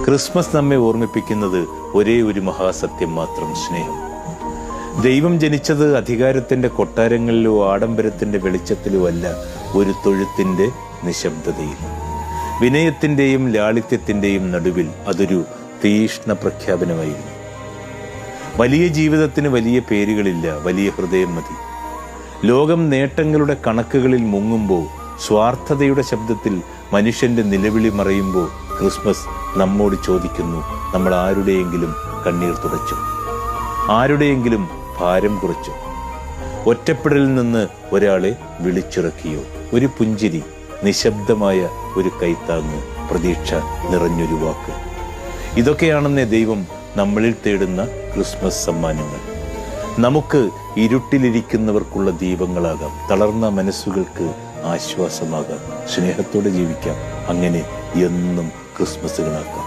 Christmas നമ്മെ ഓർമ്മിപ്പിക്കുന്നത് ഒരേ ഒരു മഹാസത്യം മാത്രം: സ്നേഹം. ദൈവം ജനിച്ചത് അധികാരത്തിന്റെ കൊട്ടാരങ്ങളിലോ ആഡംബരത്തിന്റെ വെളിച്ചത്തിലോ അല്ല, ഒരു തൊഴുത്തിന്റെ നിശബ്ദതയിൽ, വിനയത്തിന്റെയും ലാളിത്യത്തിന്റെയും നടുവിൽ. അതൊരു തീഷ്ണ പ്രഖ്യാപനമായിരുന്നു. വലിയ ജീവിതത്തിന് വലിയ പേരുകളില്ല, വലിയ ഹൃദയം മതി. ലോകം നേട്ടങ്ങളുടെ കണക്കുകളിൽ മുങ്ങുമ്പോൾ, സ്വാർത്ഥതയുടെ ശബ്ദത്തിൽ മനുഷ്യന്റെ നിലവിളി മറയുമ്പോൾ, ക്രിസ്മസ് നമ്മോട് ചോദിക്കുന്നു: നമ്മൾ ആരുടെയെങ്കിലും കണ്ണീർ തുടച്ചു? ആരുടെയെങ്കിലും ഭാരം കുറച്ചു? ഒറ്റപ്പെടലിൽ നിന്ന് ഒരാളെ വിളിച്ചിറക്കിയോ? ഒരു പുഞ്ചിരി, നിശബ്ദമായ ഒരു കൈത്താങ്ങ്, പ്രതീക്ഷ നിറഞ്ഞൊരു വാക്ക്. ഇതൊക്കെയാണെന്നേ ദൈവം നമ്മളിൽ തേടുന്ന ക്രിസ്മസ് സമ്മാനങ്ങൾ. നമുക്ക് ഇരുട്ടിലിരിക്കുന്നവർക്കുള്ള ദീപങ്ങളാകാം, തളർന്ന മനസ്സുകൾക്ക് ആശ്വാസമാകാം. സ്നേഹത്തോടെ ജീവിക്കാം, അങ്ങനെ എന്നും ക്രിസ്മസുകളാക്കാം.